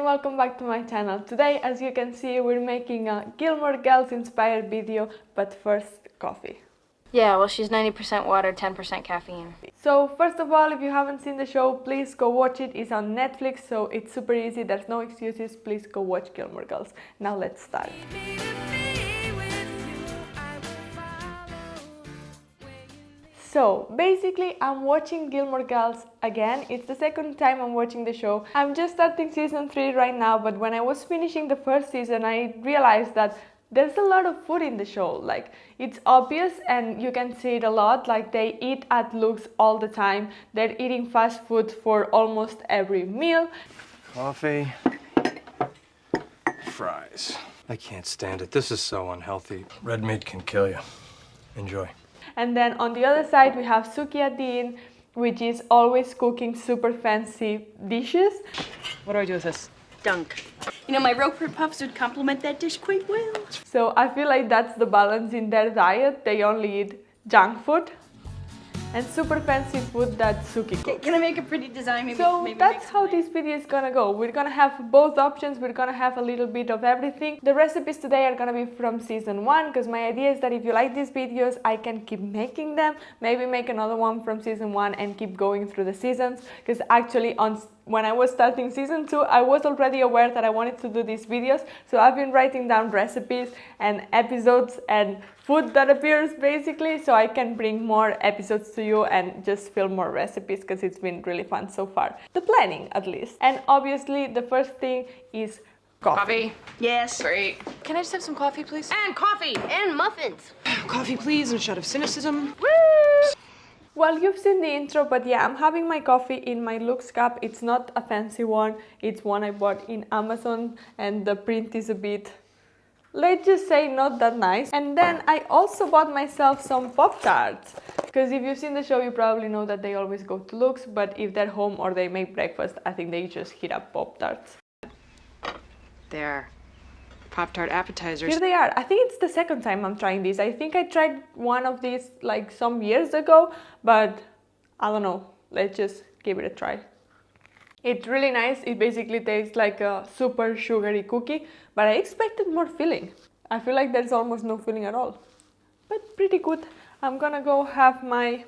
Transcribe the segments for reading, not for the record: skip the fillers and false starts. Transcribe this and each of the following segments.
welcome back to my channel. Today, as you can see, we're making a Gilmore Girls inspired video, but first, coffee. Yeah, well, she's 90% water, 10% caffeine. So first of all, if you haven't seen the show, please go watch it. It's on Netflix, so it's super easy. There's no excuses. Please go watch Gilmore Girls. Now let's start. So basically, I'm watching Gilmore Girls again. It's the second time I'm watching the show. I'm just starting season 3 right now, but when I was finishing the first season, I realized that there's a lot of food in the show. Like, it's obvious and you can see it a lot. Like, they eat at Luke's all the time. They're eating fast food for almost every meal. Coffee. Fries. I can't stand it. This is so unhealthy. Red meat can kill you. Enjoy. And then on the other side, we have Suki at the inn, which is always cooking super fancy dishes. What do I do with this? Dunk. You know, my Roquefort puffs would complement that dish quite well. So I feel like that's the balance in their diet. They only eat junk food and super fancy food that Suki cooks. Can I make a pretty design? Maybe that's how this video is gonna go. We're gonna have both options. We're gonna have a little bit of everything. The recipes today are gonna be from season 1, because my idea is that if you like these videos, I can keep making them. Maybe make another one from season 1 and keep going through the seasons, because actually when I was starting season 2, I was already aware that I wanted to do these videos. So I've been writing down recipes and episodes and food that appears basically, so I can bring more episodes to you and just film more recipes, because it's been really fun so far. The planning, at least. And obviously, the first thing is coffee. Yes. Great. Can I just have some coffee, please? And coffee. And muffins. Coffee, please, and a shot of cynicism. Well, you've seen the intro, but yeah, I'm having my coffee in my Luke's cup. It's not a fancy one. It's one I bought in Amazon, and the print is a bit, let's just say, not that nice. And then I also bought myself some Pop-Tarts, because if you've seen the show, you probably know that they always go to Luke's, but if they're home or they make breakfast, I think they just heat up Pop-Tarts. There. Pop-Tart appetizers. Here they are. I think it's the second time I'm trying these. I think I tried one of these like some years ago, but I don't know. Let's just give it a try. It's really nice. It basically tastes like a super sugary cookie, but I expected more filling. I feel like there's almost no filling at all, but pretty good. I'm gonna go have my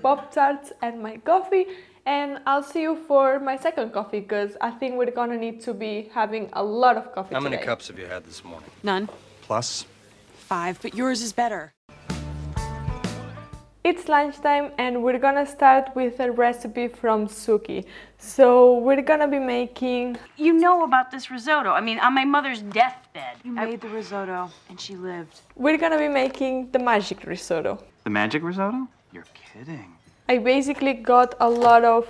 Pop-Tarts and my coffee, and I'll see you for my second coffee, because I think we're gonna need to be having a lot of coffee How today. many cups have you had this morning? None. Plus? 5, but yours is better. It's lunchtime and we're gonna start with a recipe from Suki. So we're gonna be making... You know about this risotto. I mean, on my mother's deathbed. You made the risotto, and she lived. We're gonna be making the magic risotto. The magic risotto? You're kidding. I basically got a lot of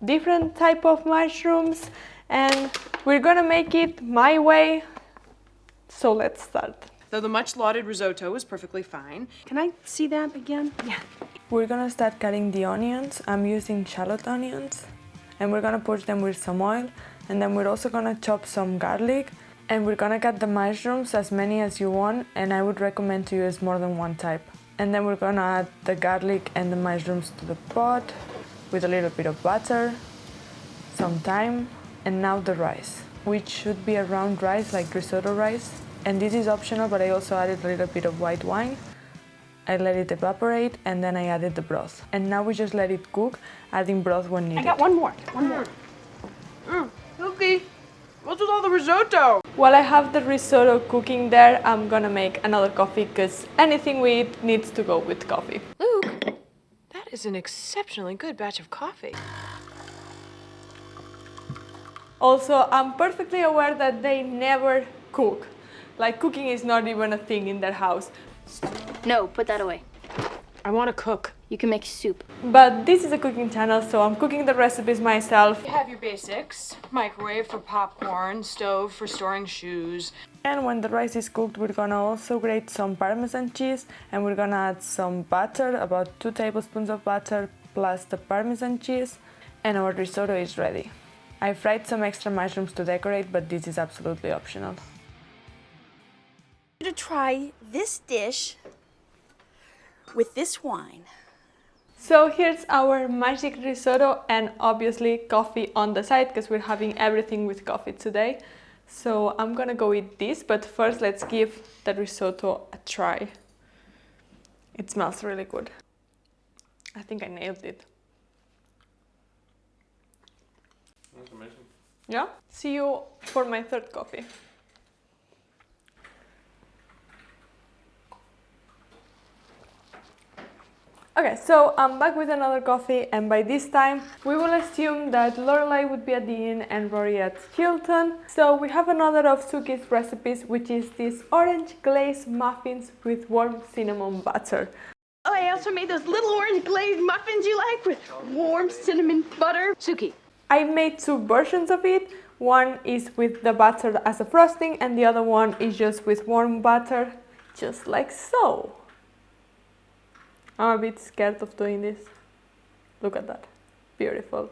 different type of mushrooms and we're gonna make it my way. So let's start. Though the much lauded risotto is perfectly fine. Can I see that again? Yeah. We're gonna start cutting the onions. I'm using shallot onions and we're gonna poach them with some oil, and then we're also gonna chop some garlic, and we're gonna cut the mushrooms as many as you want, and I would recommend to use more than one type. And then we're gonna add the garlic and the mushrooms to the pot with a little bit of butter, some thyme, and now the rice, which should be a round rice like risotto rice. And this is optional, but I also added a little bit of white wine. I let it evaporate, and then I added the broth. And now we just let it cook, adding broth when needed. I got one more. One more. Okay. What's with all the risotto? While I have the risotto cooking there, I'm gonna make another coffee, because anything we eat needs to go with coffee. Luke, that is an exceptionally good batch of coffee. Also, I'm perfectly aware that they never cook. Like, cooking is not even a thing in their house. No, put that away. I want to cook. You can make soup. But this is a cooking channel, so I'm cooking the recipes myself. You have your basics. Microwave for popcorn, stove for storing shoes. And when the rice is cooked, we're gonna also grate some Parmesan cheese, and we're gonna add some butter, about 2 tablespoons of butter plus the Parmesan cheese, and our risotto is ready. I fried some extra mushrooms to decorate, but this is absolutely optional. To try this dish with this wine. So here's our magic risotto and obviously coffee on the side because we're having everything with coffee today. So I'm gonna go eat this, but first let's give the risotto a try. It smells really good. I think I nailed it. That's amazing. Yeah? See you for my third coffee. Okay, so I'm back with another coffee, and by this time we will assume that Lorelai would be at the inn and Rory at Hilton. So we have another of Suki's recipes, which is these orange glazed muffins with warm cinnamon butter. Oh, I also made those little orange glazed muffins you like with warm cinnamon butter. Suki. I made two versions of it. One is with the butter as a frosting, and the other one is just with warm butter, just like so. I'm a bit scared of doing this. Look at that. Beautiful.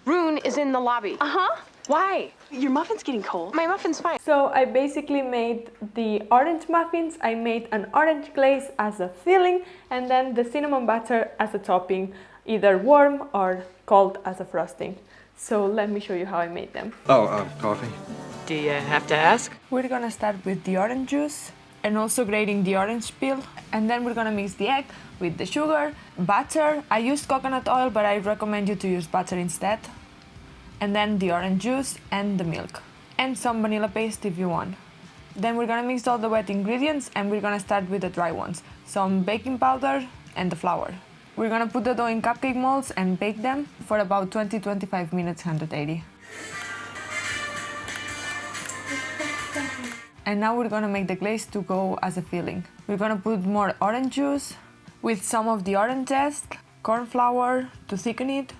Rune is in the lobby. Uh-huh. Why? Your muffin's getting cold. My muffin's fine. So I basically made the orange muffins. I made an orange glaze as a filling and then the cinnamon butter as a topping, either warm or cold as a frosting. So let me show you how I made them. Coffee. Do you have to ask? We're gonna start with the orange juice and also grating the orange peel, and then we're gonna mix the egg with the sugar, butter. I used coconut oil, but I recommend you to use butter instead. And then the orange juice and the milk, and some vanilla paste if you want. Then we're gonna mix all the wet ingredients, and we're gonna start with the dry ones, some baking powder and the flour. We're gonna put the dough in cupcake molds and bake them for about 20-25 minutes, 180. And now we're gonna make the glaze to go as a filling. We're gonna put more orange juice with some of the orange zest, corn flour to thicken it,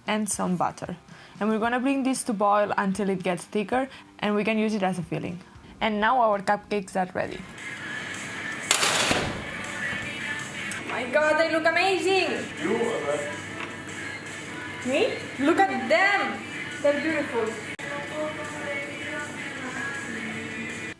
and some butter. And we're gonna bring this to boil until it gets thicker, and we can use it as a filling. And now our cupcakes are ready. My God, they look amazing! Me? Look at them! They're beautiful.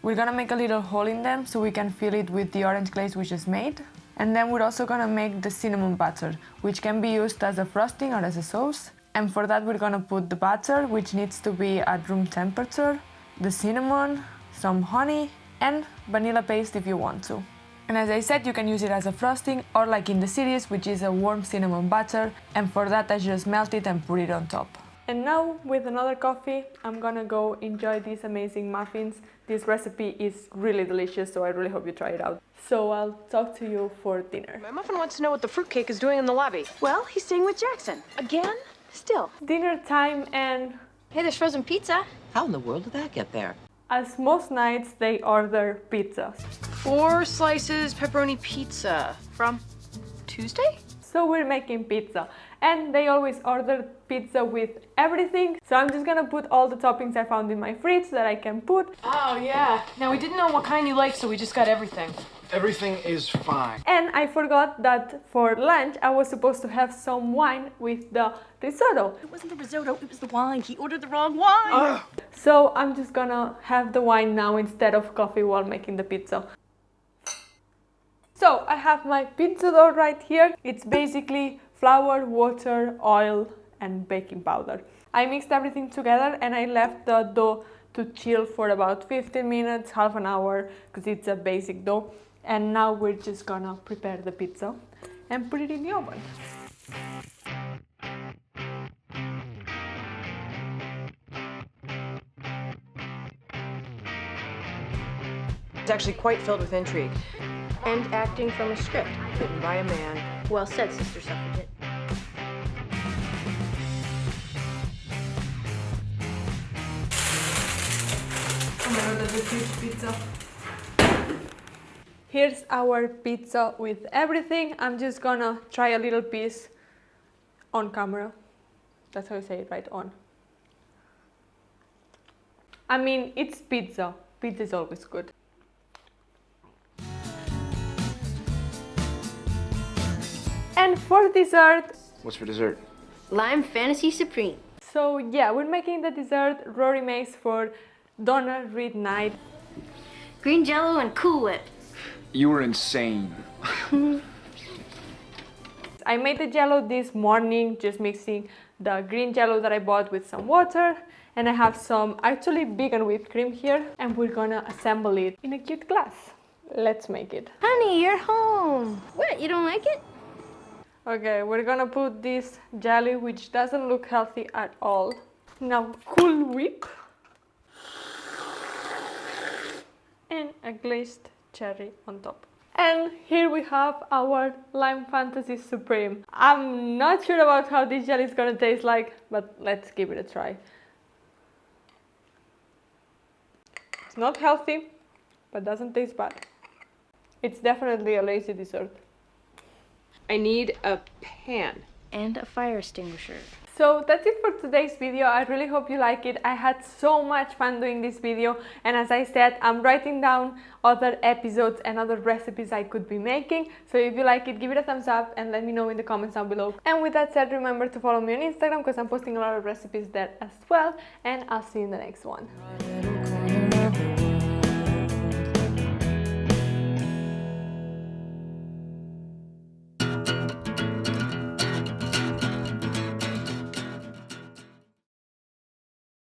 We're gonna make a little hole in them so we can fill it with the orange glaze we just made. And then we're also gonna make the cinnamon butter, which can be used as a frosting or as a sauce. And for that we're gonna put the butter, which needs to be at room temperature, the cinnamon, some honey, and vanilla paste if you want to. And as I said, you can use it as a frosting or like in the series, which is a warm cinnamon butter. And for that I just melt it and put it on top. And now with another coffee, I'm gonna go enjoy these amazing muffins. This recipe is really delicious, so I really hope you try it out. So I'll talk to you for dinner. My muffin wants to know what the fruitcake is doing in the lobby. Well, he's staying with Jackson. Again? Still. Dinner time, and Hey, there's frozen pizza. How in the world did that get there? as most nights they order pizza. 4 slices pepperoni pizza from Tuesday? So we're making pizza, and they always order pizza with everything. So I'm just gonna put all the toppings I found in my fridge that I can put. Oh, yeah. Now, we didn't know what kind you liked, so we just got everything. Everything is fine. And I forgot that for lunch I was supposed to have some wine with the risotto. It wasn't the risotto, it was the wine. He ordered the wrong wine. So I'm just gonna have the wine now instead of coffee while making the pizza. So I have my pizza dough right here. It's basically flour, water, oil, and baking powder. I mixed everything together and I left the dough to chill for about 15 minutes, half an hour, because it's a basic dough. And now we're just gonna prepare the pizza and put it in the oven. It's actually quite filled with intrigue. And acting from a script. Written by a man. Well said, Sister Suffragette. Oh my god, that's a huge pizza. Here's our pizza with everything. I'm just gonna try a little piece on camera. That's how you say it, right? On. I mean, it's pizza. Pizza is always good. And for dessert, What's for dessert? Lime Fantasy Supreme. so yeah, we're making the dessert Rory makes for donut read night. Green Jello and Cool Whip. You were insane. I made the jello this morning, just mixing the green jello that I bought with some water. And I have some actually vegan whipped cream here, and we're gonna assemble it in a cute glass. Let's make it. Honey, you're home. What, you don't like it? Okay, we're gonna put this jelly, which doesn't look healthy at all. Now, Cool Whip. And a glazed cherry on top. And here we have our Lime Fantasy Supreme. I'm not sure about how this jelly is gonna taste like, but let's give it a try. It's not healthy, but doesn't taste bad. It's definitely a lazy dessert. I need a pan. And a fire extinguisher. So that's it for today's video. I really hope you like it. I had so much fun doing this video, and as I said, I'm writing down other episodes and other recipes I could be making. So if you like it, give it a thumbs up and let me know in the comments down below. And with that said, remember to follow me on Instagram because I'm posting a lot of recipes there as well, and I'll see you in the next one.